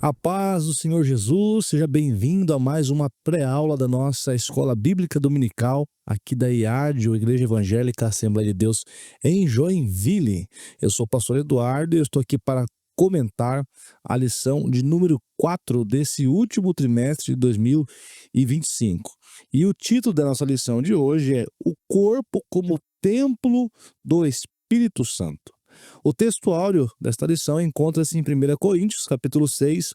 A paz do Senhor Jesus, seja bem-vindo a mais uma pré-aula da nossa Escola Bíblica Dominical, aqui da IAD, ou Igreja Evangélica Assembleia de Deus, em Joinville. Eu sou o pastor Eduardo e eu estou aqui para comentar a lição de número 4 desse último trimestre de 2025. E o título da nossa lição de hoje é O Corpo como Templo do Espírito Santo. O texto áureo desta lição encontra-se em 1 Coríntios, capítulo 6,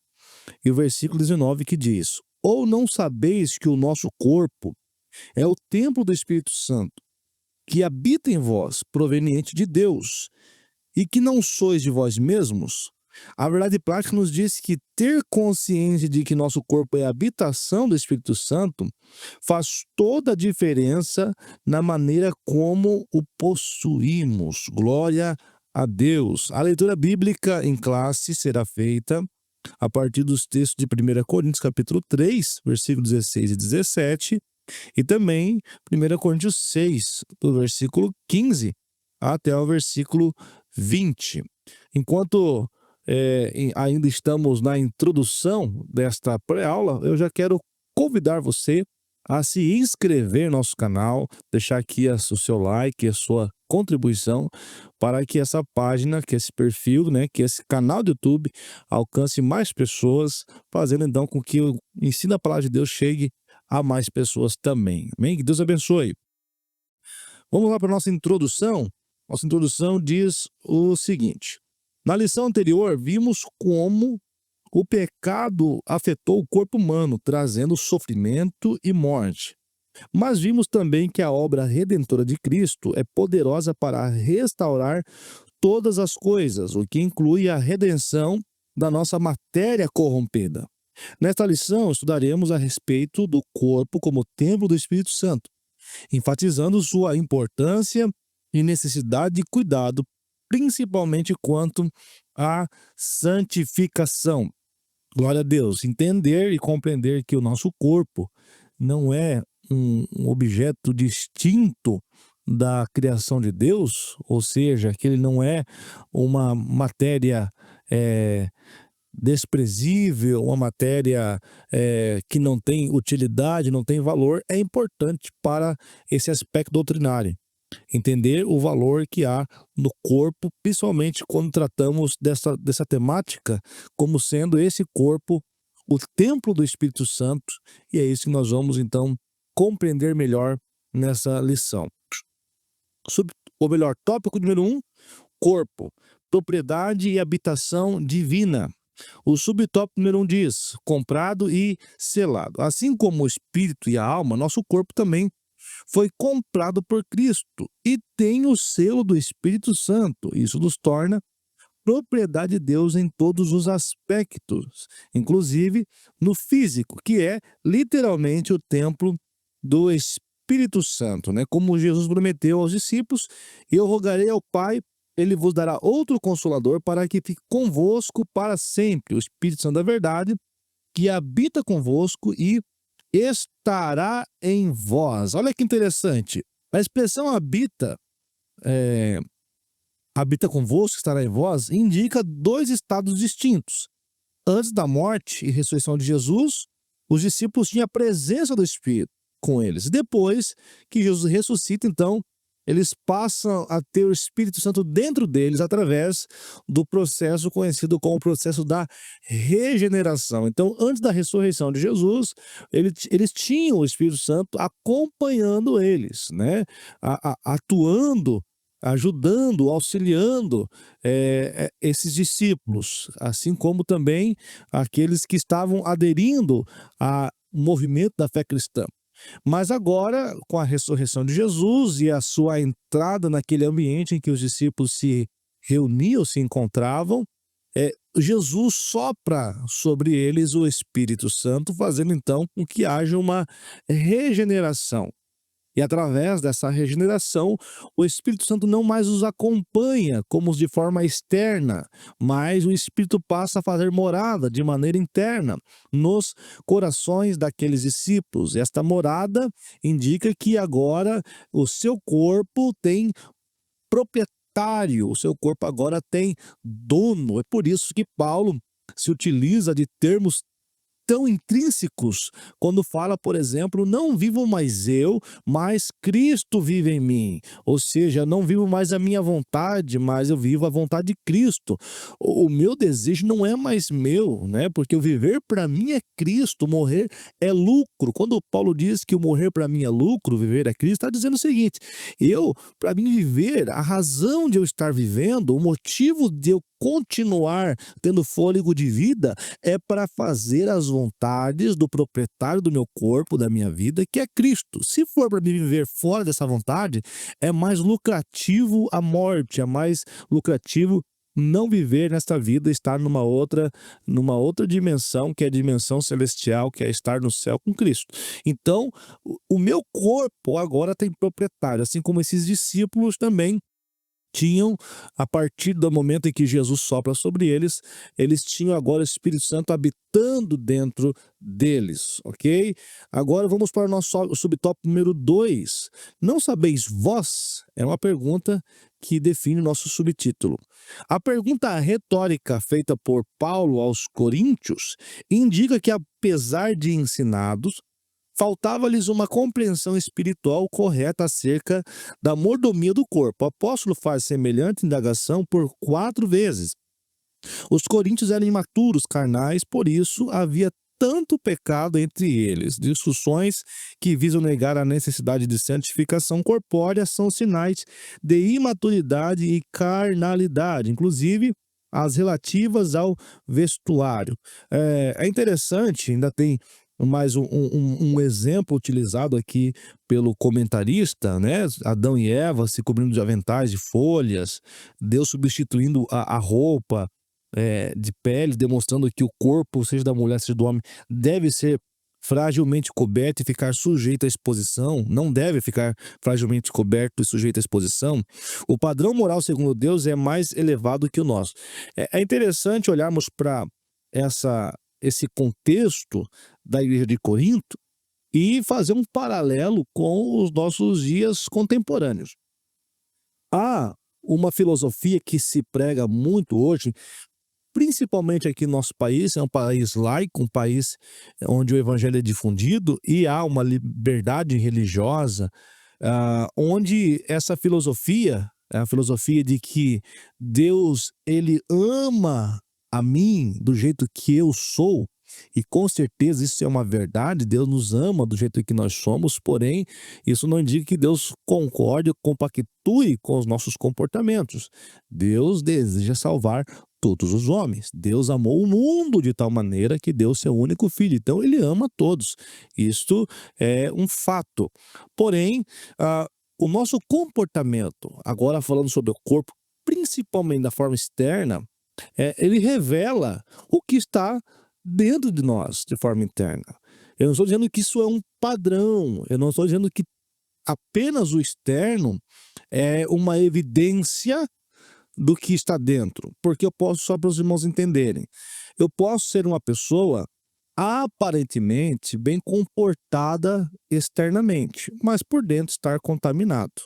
e o versículo 19, que diz: Ou não sabeis que o nosso corpo é o templo do Espírito Santo, que habita em vós, proveniente de Deus, e que não sois de vós mesmos? A verdade prática nos diz que ter consciência de que nosso corpo é a habitação do Espírito Santo faz toda a diferença na maneira como o possuímos. Glória a Deus. A leitura bíblica em classe será feita a partir dos textos de 1 Coríntios, capítulo 3, versículos 16 e 17, e também 1 Coríntios 6, do versículo 15 até o versículo 20. Enquanto ainda estamos na introdução desta pré-aula, eu já quero convidar você a se inscrever no nosso canal, deixar aqui o seu like, a sua contribuição, para que essa página, que esse perfil, que esse canal do YouTube alcance mais pessoas, fazendo então com que o ensino da palavra de Deus chegue a mais pessoas também. Amém? Que Deus abençoe. Vamos lá para a nossa introdução. Nossa introdução diz o seguinte: na lição anterior, vimos como o pecado afetou o corpo humano, trazendo sofrimento e morte. Mas vimos também que a obra redentora de Cristo é poderosa para restaurar todas as coisas, o que inclui a redenção da nossa matéria corrompida. Nesta lição, estudaremos a respeito do corpo como templo do Espírito Santo, enfatizando sua importância e necessidade de cuidado, principalmente quanto à santificação. Glória a Deus. Entender e compreender que o nosso corpo não é um objeto distinto da criação de Deus, ou seja, que ele não é uma matéria desprezível, uma matéria que não tem utilidade, não tem valor, é importante para esse aspecto doutrinário. Entender o valor que há no corpo, principalmente quando tratamos dessa temática como sendo esse corpo o templo do Espírito Santo, e é isso que nós vamos então compreender melhor nessa lição. Tópico número 1, corpo, propriedade e habitação divina. O subtópico número 1 diz: comprado e selado. Assim como o espírito e a alma, nosso corpo também foi comprado por Cristo e tem o selo do Espírito Santo. Isso nos torna propriedade de Deus em todos os aspectos, inclusive no físico, que é literalmente o templo do Espírito Santo, Como Jesus prometeu aos discípulos: eu rogarei ao Pai, ele vos dará outro consolador para que fique convosco para sempre, o Espírito Santo da verdade, que habita convosco e estará em vós. Olha que interessante. A expressão habita convosco, estará em vós, indica dois estados distintos. Antes da morte e ressurreição de Jesus, os discípulos tinham a presença do Espírito com eles. Depois que Jesus ressuscita, então, eles passam a ter o Espírito Santo dentro deles através do processo conhecido como o processo da regeneração. Então, antes da ressurreição de Jesus, eles tinham o Espírito Santo acompanhando eles, atuando, ajudando, auxiliando esses discípulos, assim como também aqueles que estavam aderindo ao movimento da fé cristã. Mas agora, com a ressurreição de Jesus e a sua entrada naquele ambiente em que os discípulos se reuniam, se encontravam, Jesus sopra sobre eles o Espírito Santo, fazendo então com que haja uma regeneração. E através dessa regeneração, o Espírito Santo não mais os acompanha como de forma externa, mas o Espírito passa a fazer morada de maneira interna nos corações daqueles discípulos. Esta morada indica que agora o seu corpo tem proprietário, o seu corpo agora tem dono. É por isso que Paulo se utiliza de termos tão intrínsecos quando fala, por exemplo, não vivo mais eu, mas Cristo vive em mim. Ou seja, não vivo mais a minha vontade, mas eu vivo a vontade de Cristo. O meu desejo não é mais meu, né? Porque o viver para mim é Cristo, morrer é lucro. Quando Paulo diz que o morrer para mim é lucro, o viver é Cristo, está dizendo o seguinte: para mim viver, a razão de eu estar vivendo, o motivo de eu continuar tendo fôlego de vida é para fazer as vontades do proprietário do meu corpo, da minha vida, que é Cristo. Se for para me viver fora dessa vontade, é mais lucrativo a morte, é mais lucrativo não viver nesta vida, estar numa outra dimensão, que é a dimensão celestial, que é estar no céu com Cristo. Então, o meu corpo agora tem proprietário, assim como esses discípulos também tinham, a partir do momento em que Jesus sopra sobre eles, eles tinham agora o Espírito Santo habitando dentro deles, ok? Agora vamos para o nosso subtópico número 2. Não sabeis vós? É uma pergunta que define o nosso subtítulo. A pergunta retórica feita por Paulo aos Coríntios indica que, apesar de ensinados, faltava-lhes uma compreensão espiritual correta acerca da mordomia do corpo. O apóstolo faz semelhante indagação por 4 vezes. Os coríntios eram imaturos, carnais, por isso havia tanto pecado entre eles. Discussões que visam negar a necessidade de santificação corpórea são sinais de imaturidade e carnalidade, inclusive as relativas ao vestuário. É interessante, ainda tem mais um exemplo utilizado aqui pelo comentarista, né? Adão e Eva se cobrindo de aventais de folhas, Deus substituindo a roupa de pele, demonstrando que o corpo, seja da mulher, seja do homem, deve ser fragilmente coberto e ficar sujeito à exposição, não deve ficar fragilmente coberto e sujeito à exposição. O padrão moral, segundo Deus, é mais elevado que o nosso. É interessante olharmos para esse contexto da igreja de Corinto e fazer um paralelo com os nossos dias contemporâneos. Há uma filosofia que se prega muito hoje, principalmente aqui no nosso país. É um país laico, um país onde o evangelho é difundido e há uma liberdade religiosa, onde essa filosofia, a filosofia de que Deus, ele ama a mim do jeito que eu sou, e com certeza isso é uma verdade, Deus nos ama do jeito que nós somos, porém, isso não indica que Deus concorde, compactue com os nossos comportamentos. Deus deseja salvar todos os homens. Deus amou o mundo de tal maneira que deu seu único filho. Então, ele ama todos. Isto é um fato. Porém, o nosso comportamento, agora falando sobre o corpo, principalmente da forma externa, ele revela o que está dentro de nós, de forma interna. Eu não estou dizendo que isso é um padrão, eu não estou dizendo que apenas o externo é uma evidência do que está dentro, porque eu posso, só para os irmãos entenderem, eu posso ser uma pessoa aparentemente bem comportada externamente, mas por dentro estar contaminado.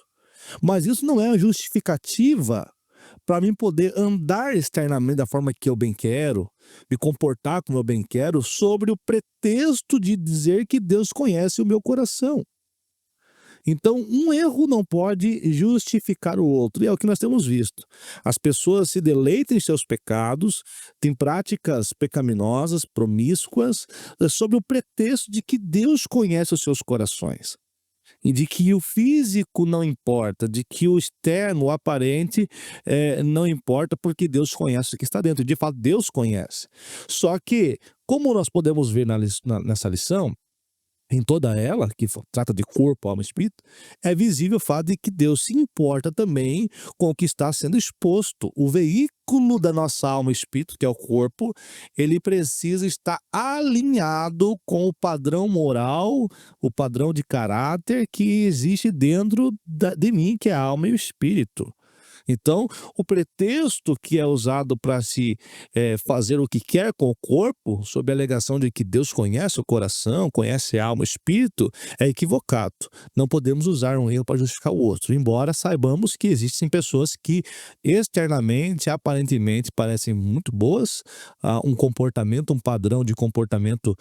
Mas isso não é uma justificativa para mim poder andar externamente da forma que eu bem quero, me comportar como eu bem quero, sobre o pretexto de dizer que Deus conhece o meu coração. Então, um erro não pode justificar o outro, e é o que nós temos visto. As pessoas se deleitam em seus pecados, têm práticas pecaminosas, promíscuas, sob o pretexto de que Deus conhece os seus corações. E de que o físico não importa, de que o externo, o aparente, não importa, porque Deus conhece o que está dentro. De fato, Deus conhece. Só que, como nós podemos ver nessa lição, em toda ela, que trata de corpo, alma e espírito, é visível o fato de que Deus se importa também com o que está sendo exposto. O veículo da nossa alma e espírito, que é o corpo, ele precisa estar alinhado com o padrão moral, o padrão de caráter que existe dentro de mim, que é a alma e o espírito. Então, o pretexto que é usado para se fazer o que quer com o corpo, sob a alegação de que Deus conhece o coração, conhece a alma, o espírito, é equivocado. Não podemos usar um erro para justificar o outro, embora saibamos que existem pessoas que externamente, aparentemente, parecem muito boas, um comportamento, um padrão de comportamento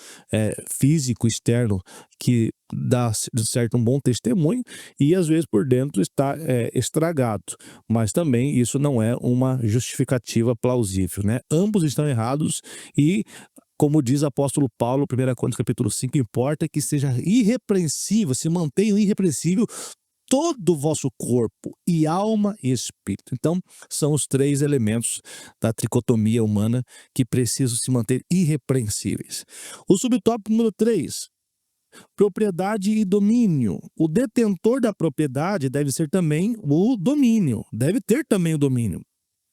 físico externo que dá, de certo, um bom testemunho, e às vezes por dentro está estragado. Mas também isso não é uma justificativa plausível, né? Ambos estão errados e, como diz o apóstolo Paulo, 1 Coríntios capítulo 5, importa que seja irrepreensível, se mantenha irrepreensível todo o vosso corpo, e alma e espírito. Então, são os três elementos da tricotomia humana que precisam se manter irrepreensíveis. O subtópico número 3, propriedade e domínio. O detentor da propriedade deve ser também o domínio, deve ter também o domínio.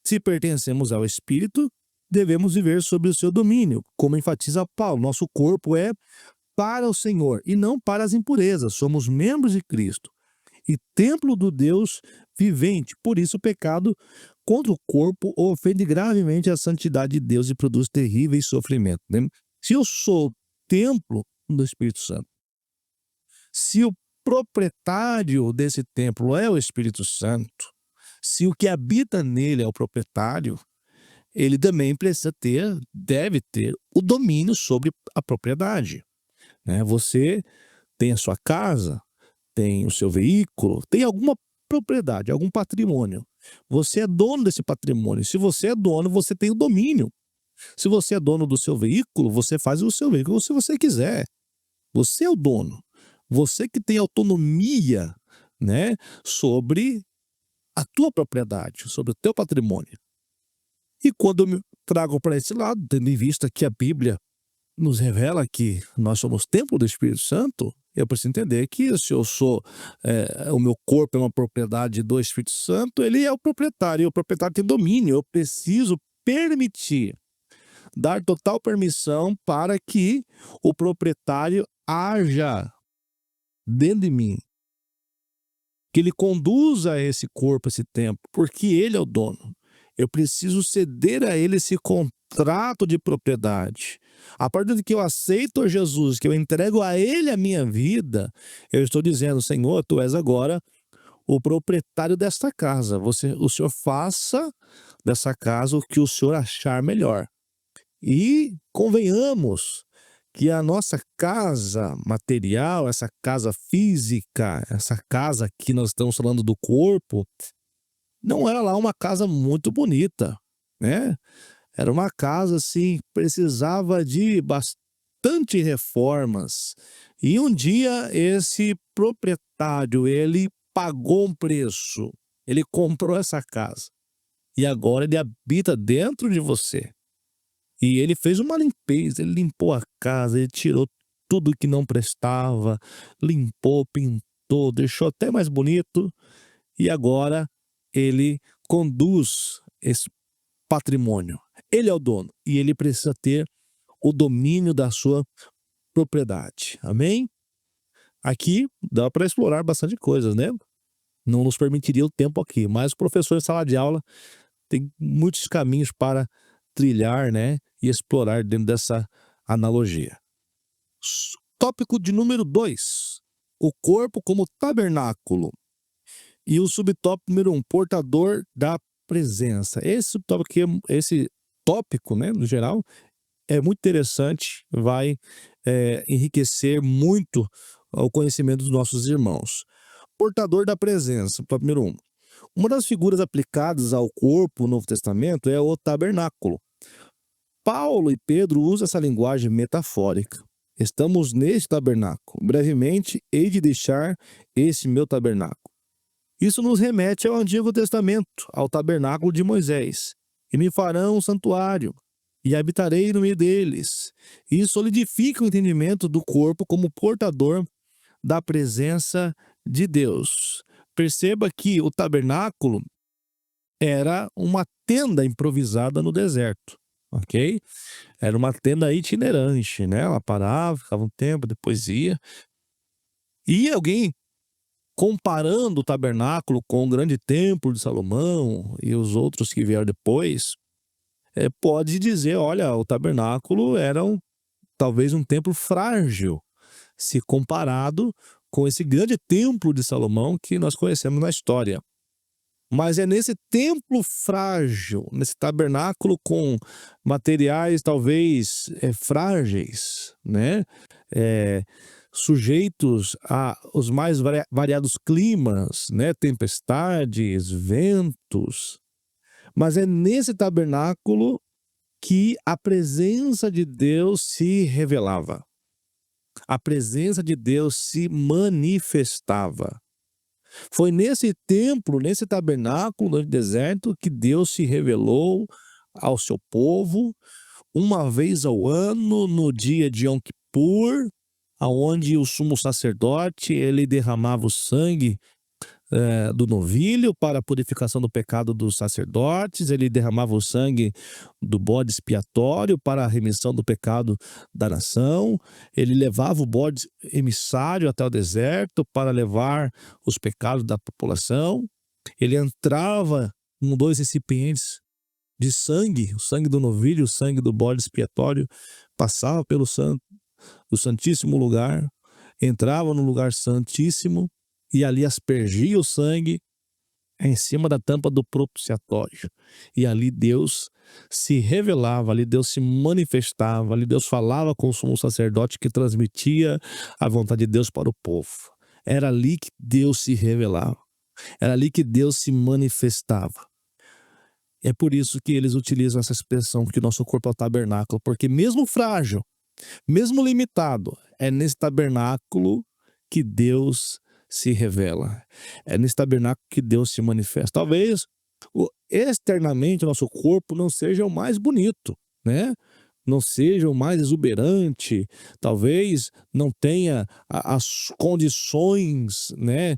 Se pertencemos ao Espírito, devemos viver sob o seu domínio. Como enfatiza Paulo, nosso corpo é para o Senhor e não para as impurezas. Somos membros de Cristo e templo do Deus vivente. Por isso, o pecado contra o corpo ofende gravemente a santidade de Deus e produz terríveis sofrimentos, né? Se eu sou templo do Espírito Santo, se o proprietário desse templo é o Espírito Santo, se o que habita nele é o proprietário, ele também precisa ter, deve ter o domínio sobre a propriedade, né? Você tem a sua casa, tem o seu veículo, tem alguma propriedade, algum patrimônio. Você é dono desse patrimônio. Se você é dono, você tem o domínio. Se você é dono do seu veículo, você faz o seu veículo se você quiser. Você é o dono. Você que tem autonomia, né, sobre a tua propriedade, sobre o teu patrimônio. E quando eu me trago para esse lado, tendo em vista que a Bíblia nos revela que nós somos templo do Espírito Santo, eu preciso entender que se eu sou, o meu corpo é uma propriedade do Espírito Santo, ele é o proprietário, e o proprietário tem domínio. Eu preciso permitir, dar total permissão para que o proprietário haja dentro de mim, que ele conduza esse corpo, esse templo, porque ele é o dono. Eu preciso ceder a ele esse contrato de propriedade. A partir de que eu aceito Jesus, que eu entrego a ele a minha vida, eu estou dizendo: Senhor, tu és agora o proprietário desta casa. O Senhor faça dessa casa o que o Senhor achar melhor. E convenhamos que a nossa casa material, essa casa física, essa casa que nós estamos falando do corpo, não era lá uma casa muito bonita, né? Era uma casa, assim, precisava de bastante reformas. E um dia esse proprietário, ele pagou um preço. Ele comprou essa casa. E agora ele habita dentro de você. E ele fez uma limpeza, ele limpou a casa, ele tirou tudo que não prestava, limpou, pintou, deixou até mais bonito. E agora ele conduz esse patrimônio. Ele é o dono e ele precisa ter o domínio da sua propriedade. Amém? Aqui dá para explorar bastante coisas, né? Não nos permitiria o tempo aqui, mas o professor em sala de aula tem muitos caminhos para trilhar, né? E explorar dentro dessa analogia. Tópico de número 2. O corpo como tabernáculo. E o subtópico número 1, portador da presença. Esse tópico, né, no geral, é muito interessante, vai enriquecer muito o conhecimento dos nossos irmãos. Portador da presença, tópico número 1. Uma das figuras aplicadas ao corpo no Novo Testamento é o tabernáculo. Paulo e Pedro usam essa linguagem metafórica. Estamos neste tabernáculo. Brevemente, hei de deixar esse meu tabernáculo. Isso nos remete ao Antigo Testamento, ao tabernáculo de Moisés. E me farão um santuário, e habitarei no meio deles. Isso solidifica o entendimento do corpo como portador da presença de Deus. Perceba que o tabernáculo era uma tenda improvisada no deserto, ok? Era uma tenda itinerante, né? Ela parava, ficava um tempo, depois ia. E alguém comparando o tabernáculo com o grande templo de Salomão e os outros que vieram depois, pode dizer, olha, o tabernáculo era talvez um templo frágil, se comparado com esse grande templo de Salomão que nós conhecemos na história. Mas é nesse templo frágil, nesse tabernáculo com materiais talvez frágeis, né? Sujeitos aos mais variados climas, né? Tempestades, ventos. Mas é nesse tabernáculo que a presença de Deus se revelava. A presença de Deus se manifestava. Foi nesse templo, nesse tabernáculo no deserto, que Deus se revelou ao seu povo uma vez ao ano, no dia de Yom Kippur, aonde o sumo sacerdote ele derramava o sangue do novilho para a purificação do pecado dos sacerdotes, ele derramava o sangue do bode expiatório para a remissão do pecado da nação, ele levava o bode emissário até o deserto para levar os pecados da população, ele entrava com 2 recipientes de sangue, o sangue do novilho, o sangue do bode expiatório, passava pelo Santíssimo Lugar, entrava no lugar santíssimo, e ali aspergia o sangue em cima da tampa do propiciatório. E ali Deus se revelava, ali Deus se manifestava, ali Deus falava com o sumo sacerdote que transmitia a vontade de Deus para o povo. Era ali que Deus se revelava. Era ali que Deus se manifestava. É por isso que eles utilizam essa expressão que o nosso corpo é o tabernáculo, porque mesmo frágil, mesmo limitado, é nesse tabernáculo que Deus se revela. É nesse tabernáculo que Deus se manifesta. Talvez externamente o nosso corpo não seja o mais bonito, né? Não seja o mais exuberante, talvez não tenha as condições, né,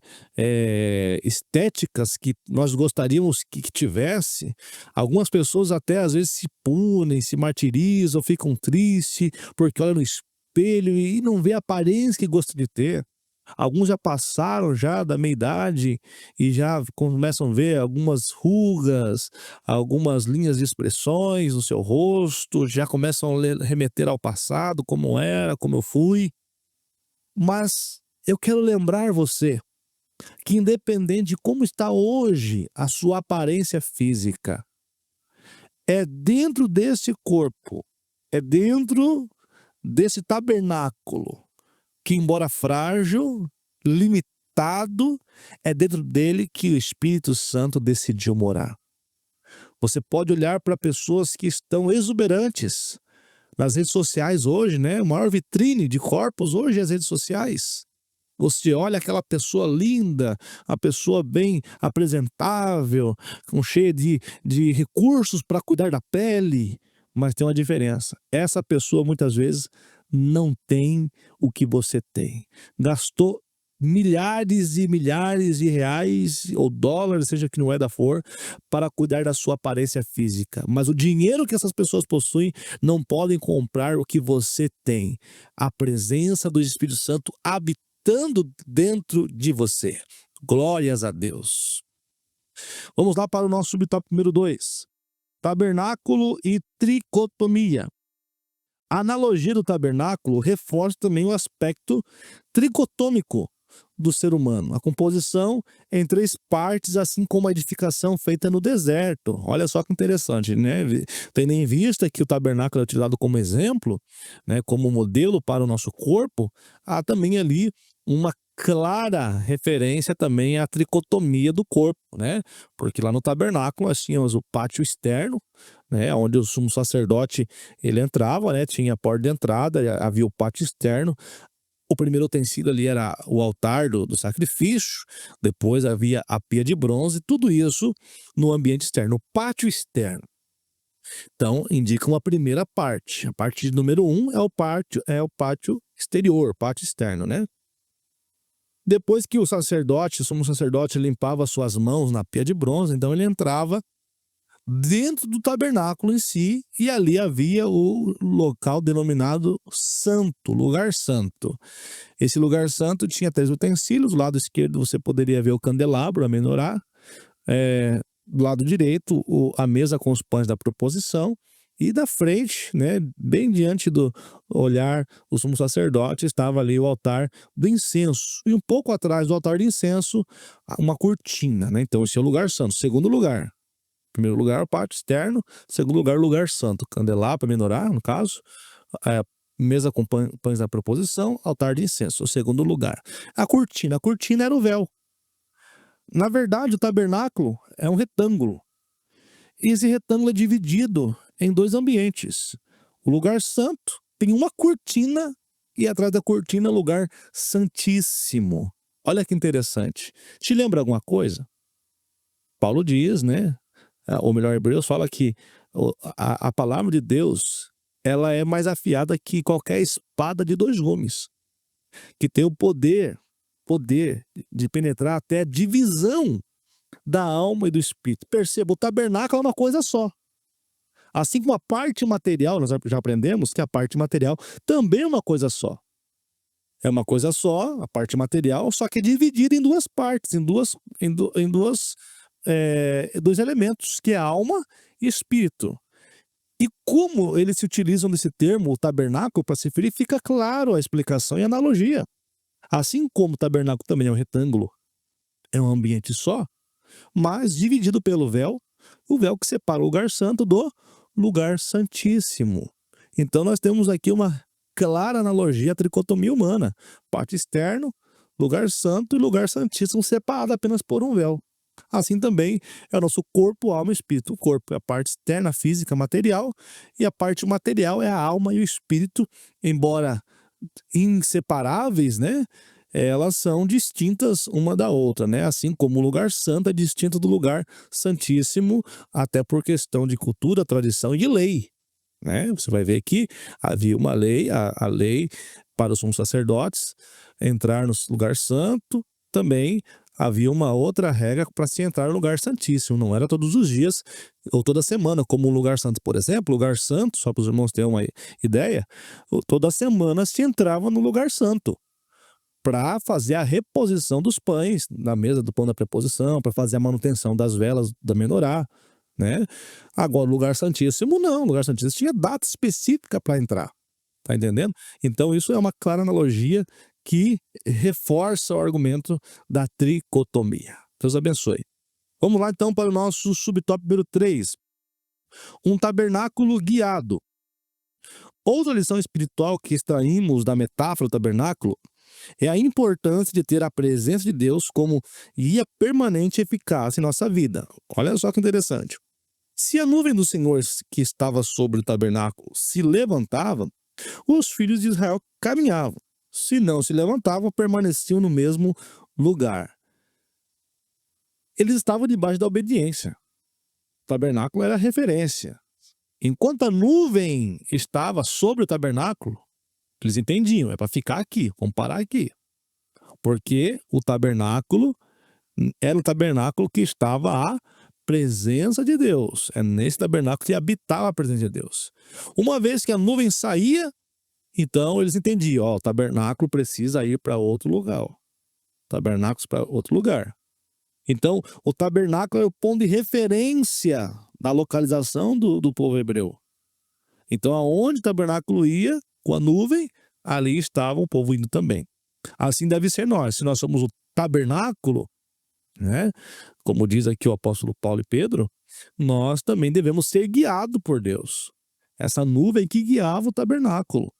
estéticas que nós gostaríamos que tivesse. Algumas pessoas até às vezes se punem, se martirizam, ficam tristes porque olham no espelho e não vê a aparência que gostam de ter. Alguns já passaram já da meia-idade e já começam a ver algumas rugas, algumas linhas de expressões no seu rosto, já começam a remeter ao passado, como era, como eu fui. Mas eu quero lembrar você que independente de como está hoje a sua aparência física, é dentro desse corpo, é dentro desse tabernáculo, que embora frágil, limitado, é dentro dele que o Espírito Santo decidiu morar. Você pode olhar para pessoas que estão exuberantes nas redes sociais hoje, né? A maior vitrine de corpos hoje é as redes sociais. Você olha aquela pessoa linda, a pessoa bem apresentável, cheia de recursos para cuidar da pele, mas tem uma diferença. Essa pessoa muitas vezes não tem o que você tem. Gastou milhares e milhares de reais ou dólares, seja que moeda for, para cuidar da sua aparência física. Mas o dinheiro que essas pessoas possuem não podem comprar o que você tem. A presença do Espírito Santo habitando dentro de você. Glórias a Deus. Vamos lá para o nosso subtópico número 2. Tabernáculo e tricotomia. A analogia do tabernáculo reforça também o aspecto tricotômico do ser humano. A composição em 3 partes, assim como a edificação feita no deserto. Olha só que interessante, né? Tendo em vista que o tabernáculo é utilizado como exemplo, né, como modelo para o nosso corpo, há também ali uma clara referência também à tricotomia do corpo, né? Porque lá no tabernáculo nós tínhamos o pátio externo, né, onde o sumo sacerdote ele entrava, né, tinha a porta de entrada, havia o pátio externo. O primeiro utensílio ali era o altar do sacrifício, depois havia a pia de bronze, tudo isso no ambiente externo, o pátio externo. Então, indica uma primeira parte. A parte número 1 é o pátio exterior, pátio externo, né? Depois que o sumo sacerdote limpava suas mãos na pia de bronze, então ele entrava dentro do tabernáculo em si, e ali havia o local denominado santo, lugar santo. Esse lugar santo tinha 3 utensílios. Do lado esquerdo você poderia ver o candelabro, a menorá. Do lado direito, a mesa com os pães da proposição. E da frente, né, bem diante do olhar do sumo sacerdote, estava ali o altar do incenso. E um pouco atrás do altar de incenso, uma cortina, né? Então esse é o lugar santo. Segundo lugar. Primeiro lugar, o pátio externo. Segundo lugar, o lugar santo. Candelabro, menorá, no caso. Mesa com pães da proposição, altar de incenso. O segundo lugar. A cortina era o véu. Na verdade, o tabernáculo é um retângulo. E esse retângulo é dividido em 2 ambientes. O lugar santo tem uma cortina e atrás da cortina, lugar santíssimo. Olha que interessante. Te lembra alguma coisa? Paulo diz, né? Ou melhor, Hebreus fala que a palavra de Deus, ela é mais afiada que qualquer espada de 2 gumes, que tem o poder de penetrar até a divisão da alma e do espírito. Perceba, o tabernáculo é uma coisa só. Assim como a parte material, nós já aprendemos que a parte material também é uma coisa só. É uma coisa só, a parte material, só que é dividida em 2 partes, em dois elementos, que é alma e espírito. E como eles se utilizam desse termo, o tabernáculo, para se referir, fica claro a explicação e a analogia. Assim como o tabernáculo também é um retângulo, é um ambiente só, mas dividido pelo véu, o véu que separa o lugar santo do lugar santíssimo. Então nós temos aqui uma clara analogia à tricotomia humana. Parte externo, lugar santo e lugar santíssimo, separado apenas por um véu. Assim também é o nosso corpo, alma e espírito. O corpo é a parte externa, física, material, e a parte material é a alma e o espírito, embora inseparáveis, né? Elas são distintas uma da outra, né? Assim como o lugar santo é distinto do lugar santíssimo, até por questão de cultura, tradição e lei, né? Você vai ver que havia uma lei, a lei para os sumos sacerdotes entrar no lugar santo. Também havia uma outra regra para se entrar no lugar santíssimo. Não era todos os dias ou toda semana, como o lugar santo, por exemplo. Lugar santo, só para os irmãos terem uma ideia, toda semana se entrava no lugar santo para fazer a reposição dos pães na mesa do pão da preposição, para fazer a manutenção das velas da menorá, né? Agora, o lugar santíssimo não. O lugar santíssimo tinha data específica para entrar. Tá entendendo? Então isso é uma clara analogia que reforça o argumento da tricotomia. Deus abençoe. Vamos lá então para o nosso subtópico número 3. Um tabernáculo guiado. Outra lição espiritual que extraímos da metáfora do tabernáculo é a importância de ter a presença de Deus como guia permanente e eficaz em nossa vida. Olha só que interessante. Se a nuvem do Senhor que estava sobre o tabernáculo se levantava, os filhos de Israel caminhavam. Se não se levantavam, permaneciam no mesmo lugar. Eles estavam debaixo da obediência. O tabernáculo era a referência. Enquanto a nuvem estava sobre o tabernáculo, eles entendiam, é para ficar aqui, vamos parar aqui. Porque o tabernáculo era o tabernáculo que estava a presença de Deus. É nesse tabernáculo que habitava a presença de Deus. Uma vez que a nuvem saía, então eles entendiam, ó, o tabernáculo precisa ir para outro lugar. Tabernáculos para outro lugar. Então, o tabernáculo é o ponto de referência da localização do povo hebreu. Então, aonde o tabernáculo ia, com a nuvem, ali estava o povo indo também. Assim deve ser nós. Se nós somos o tabernáculo, né? Como diz aqui o apóstolo Paulo e Pedro, nós também devemos ser guiados por Deus. Essa nuvem que guiava o tabernáculo.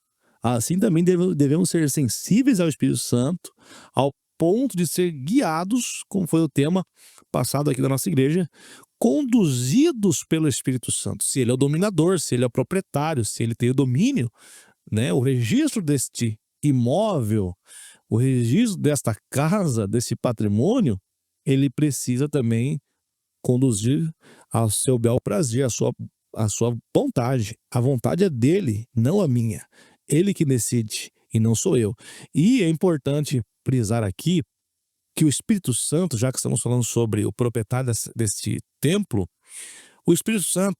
Assim também devemos ser sensíveis ao Espírito Santo, ao ponto de ser guiados, como foi o tema passado aqui da nossa igreja, conduzidos pelo Espírito Santo. Se ele é o dominador, se ele é o proprietário, se ele tem o domínio, né, o registro deste imóvel, o registro desta casa, desse patrimônio, ele precisa também conduzir ao seu bel prazer, a sua vontade. A vontade é dele, não a minha. Ele que decide e não sou eu. E é importante frisar aqui que o Espírito Santo, já que estamos falando sobre o proprietário deste templo, O Espírito Santo,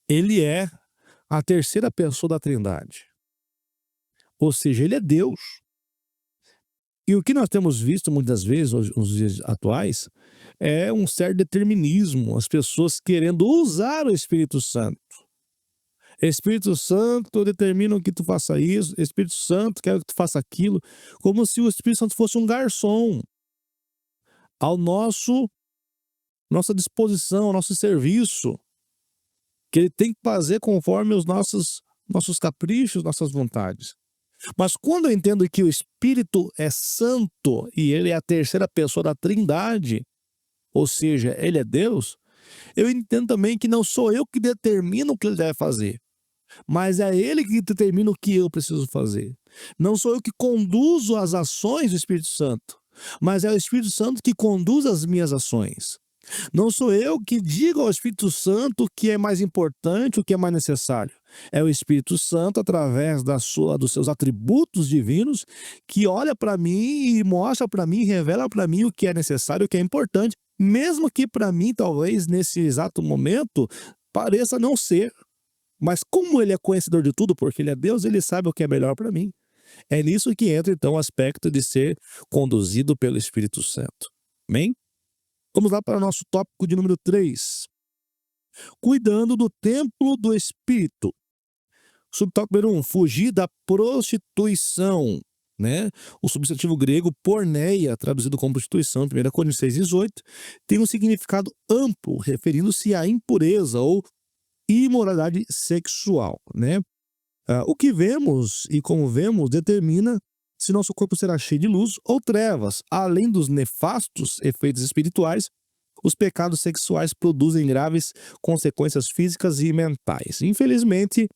ele é a terceira pessoa da Trindade. Ou seja, ele é Deus. E o que nós temos visto muitas vezes, nos dias atuais, é um certo determinismo, as pessoas querendo usar o Espírito Santo. Espírito Santo determina que tu faça isso, Espírito Santo quer que tu faça aquilo, como se o Espírito Santo fosse um garçom ao nossa disposição, ao nosso serviço, que ele tem que fazer conforme os nossos caprichos, nossas vontades. Mas quando eu entendo que o Espírito é santo e ele é a terceira pessoa da Trindade, ou seja, ele é Deus, eu entendo também que não sou eu que determino o que ele deve fazer, mas é ele que determina o que eu preciso fazer. Não sou eu que conduzo as ações do Espírito Santo, mas é o Espírito Santo que conduz as minhas ações. Não sou eu que digo ao Espírito Santo o que é mais importante, o que é mais necessário. É o Espírito Santo, através dos seus atributos divinos, que olha para mim e mostra para mim, revela para mim o que é necessário, o que é importante, mesmo que para mim, talvez, nesse exato momento, pareça não ser. Mas como ele é conhecedor de tudo, porque ele é Deus, ele sabe o que é melhor para mim. É nisso que entra, então, o aspecto de ser conduzido pelo Espírito Santo. Amém? Vamos lá para o nosso tópico de número 3. Cuidando do templo do Espírito. Subtópico número 1. Fugir da prostituição. Né? O substantivo grego porneia, traduzido como prostituição, 1 Coríntios 6,18, tem um significado amplo, referindo-se à impureza ou imoralidade sexual. Né? O que vemos e como vemos determina se nosso corpo será cheio de luz ou trevas. Além dos nefastos efeitos espirituais, os pecados sexuais produzem graves consequências físicas e mentais. Infelizmente,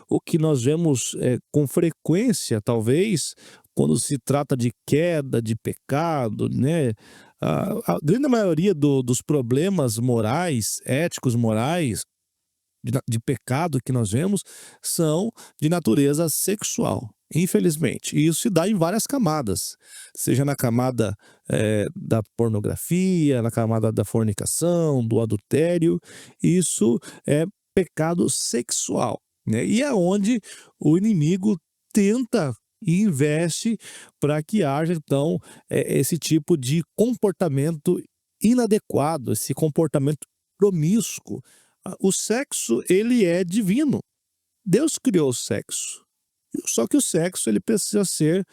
o que nós vemos com frequência, talvez, quando se trata de queda, de pecado, né? A grande maioria dos problemas morais, éticos, morais, de pecado que nós vemos, são de natureza sexual, infelizmente. E isso se dá em várias camadas, seja na camada da pornografia, na camada da fornicação, do adultério. Isso é pecado sexual, né? E é onde o inimigo tenta e investe para que haja, então, esse tipo de comportamento inadequado, esse comportamento promíscuo. O sexo, ele é divino. Deus criou o sexo. Só que o sexo, ele precisa ser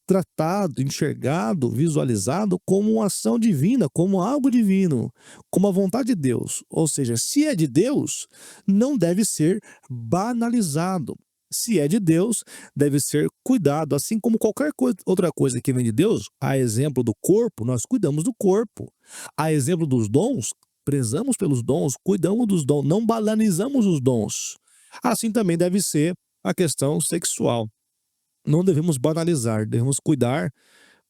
tratado, enxergado, visualizado como uma ação divina, como algo divino, como a vontade de Deus. Ou seja, se é de Deus, não deve ser banalizado. Se é de Deus, deve ser cuidado, assim como qualquer outra coisa que vem de Deus. A exemplo do corpo, nós cuidamos do corpo. A exemplo dos dons, prezamos pelos dons, cuidamos dos dons, não banalizamos os dons. Assim também deve ser a questão sexual. Não devemos banalizar, devemos cuidar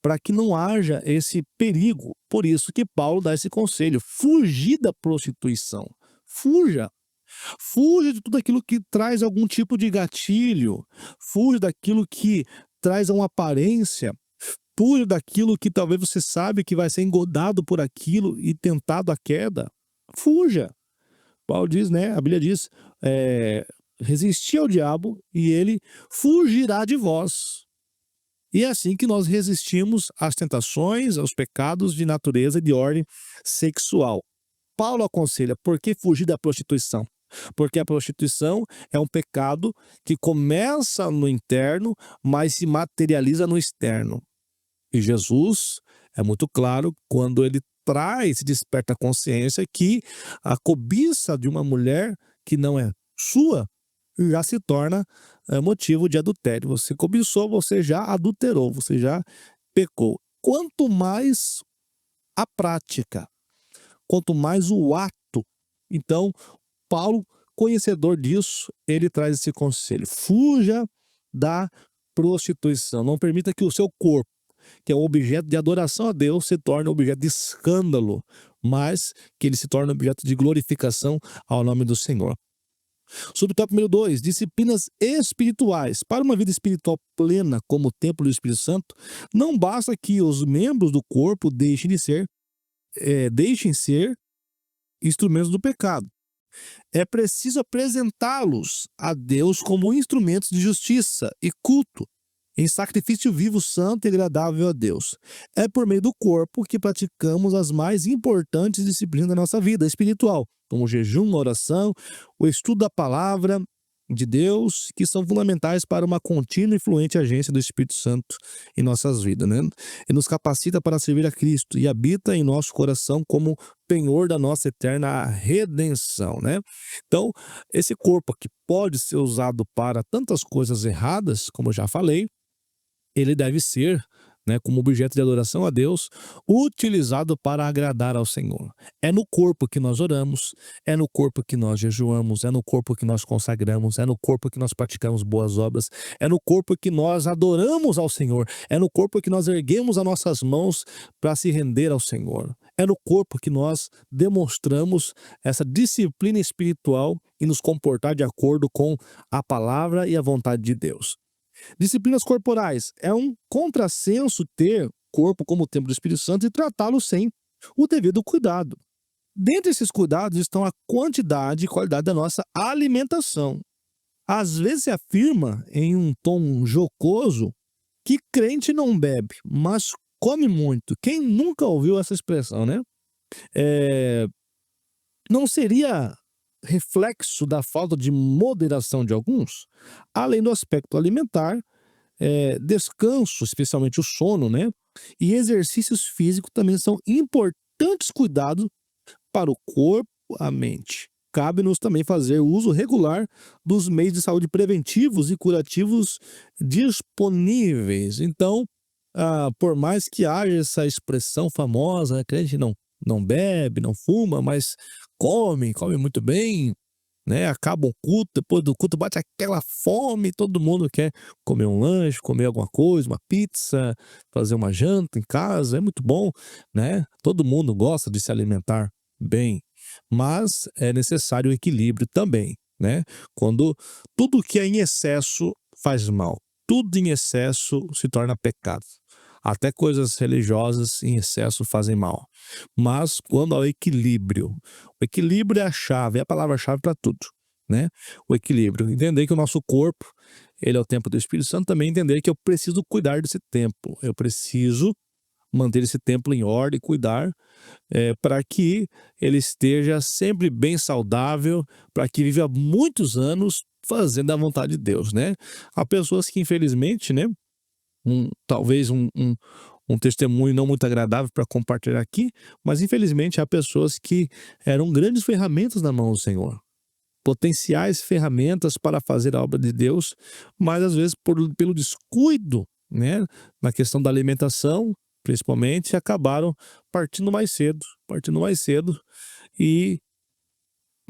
para que não haja esse perigo. Por isso que Paulo dá esse conselho: fugir da prostituição. Fuja. Fuja de tudo aquilo que traz algum tipo de gatilho. Fuja daquilo que traz uma aparência. Fuja daquilo que talvez você sabe que vai ser engodado por aquilo e tentado à queda. Fuja. Paulo diz, né? A Bíblia diz, resistir ao diabo e ele fugirá de vós. E é assim que nós resistimos às tentações, aos pecados de natureza e de ordem sexual. Paulo aconselha: por que fugir da prostituição? Porque a prostituição é um pecado que começa no interno, mas se materializa no externo. E Jesus é muito claro quando ele traz e desperta a consciência que a cobiça de uma mulher que não é sua já se torna motivo de adultério. Você cobiçou, você já adulterou, você já pecou. Quanto mais a prática, quanto mais o ato. Então, Paulo, conhecedor disso, ele traz esse conselho: fuja da prostituição. Não permita que o seu corpo, que é um objeto de adoração a Deus, se torne objeto de escândalo, mas que ele se torne objeto de glorificação ao nome do Senhor. Subtópico número 2, disciplinas espirituais. Para uma vida espiritual plena como o templo do Espírito Santo, não basta que os membros do corpo deixem ser instrumentos do pecado. É preciso apresentá-los a Deus como instrumentos de justiça e culto, em sacrifício vivo, santo e agradável a Deus. É por meio do corpo que praticamos as mais importantes disciplinas da nossa vida espiritual, como o jejum, a oração, o estudo da palavra de Deus, que são fundamentais para uma contínua e fluente agência do Espírito Santo em nossas vidas, né? E nos capacita para servir a Cristo e habita em nosso coração como penhor da nossa eterna redenção, né? Então, esse corpo que pode ser usado para tantas coisas erradas, como eu já falei, ele deve ser, né, como objeto de adoração a Deus, utilizado para agradar ao Senhor. É no corpo que nós oramos, é no corpo que nós jejuamos, é no corpo que nós consagramos, é no corpo que nós praticamos boas obras, é no corpo que nós adoramos ao Senhor, é no corpo que nós erguemos as nossas mãos para se render ao Senhor. É no corpo que nós demonstramos essa disciplina espiritual e nos comportar de acordo com a palavra e a vontade de Deus. Disciplinas corporais. É um contrassenso ter corpo como o templo do Espírito Santo e tratá-lo sem o devido cuidado. Dentre esses cuidados estão a quantidade e qualidade da nossa alimentação. Às vezes se afirma, em um tom jocoso, que crente não bebe, mas come muito. Quem nunca ouviu essa expressão, né? Não seria reflexo da falta de moderação de alguns? Além do aspecto alimentar, descanso, especialmente o sono, né? E exercícios físicos também são importantes cuidados para o corpo, a mente. Cabe-nos também fazer uso regular dos meios de saúde preventivos e curativos disponíveis. Então, por mais que haja essa expressão famosa, que a gente não bebe, não fuma, mas come muito bem, né? Acaba o culto, depois do culto bate aquela fome, todo mundo quer comer um lanche, comer alguma coisa, uma pizza, fazer uma janta em casa, é muito bom, né? Todo mundo gosta de se alimentar bem, mas é necessário o equilíbrio também, né? Quando tudo que é em excesso faz mal, tudo em excesso se torna pecado. Até coisas religiosas em excesso fazem mal. Mas quando há o equilíbrio é a chave, é a palavra-chave para tudo, né? O equilíbrio. Entender que o nosso corpo, ele é o templo do Espírito Santo, também entender que eu preciso cuidar desse templo. Eu preciso manter esse templo em ordem, cuidar, para que ele esteja sempre bem saudável, para que viva muitos anos fazendo a vontade de Deus, né? Há pessoas que, infelizmente, né, talvez um testemunho não muito agradável para compartilhar aqui, mas infelizmente há pessoas que eram grandes ferramentas na mão do Senhor, potenciais ferramentas para fazer a obra de Deus, mas às vezes pelo descuido, né, na questão da alimentação, principalmente, acabaram partindo mais cedo e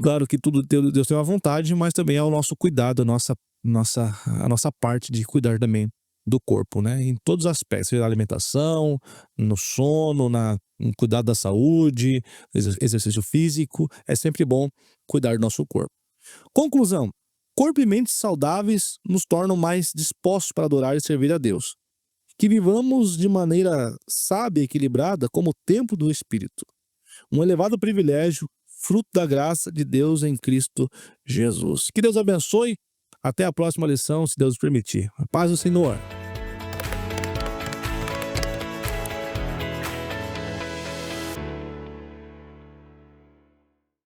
claro que tudo Deus tem uma vontade, mas também é o nosso cuidado, a nossa parte de cuidar também do corpo, né? Em todos os aspectos, seja na alimentação, no sono, no cuidado da saúde, exercício físico, é sempre bom cuidar do nosso corpo. Conclusão: corpo e mente saudáveis nos tornam mais dispostos para adorar e servir a Deus. Que vivamos de maneira sábia e equilibrada como templo do Espírito. Um elevado privilégio, fruto da graça de Deus em Cristo Jesus. Que Deus abençoe. Até a próxima lição, se Deus permitir. A paz do Senhor.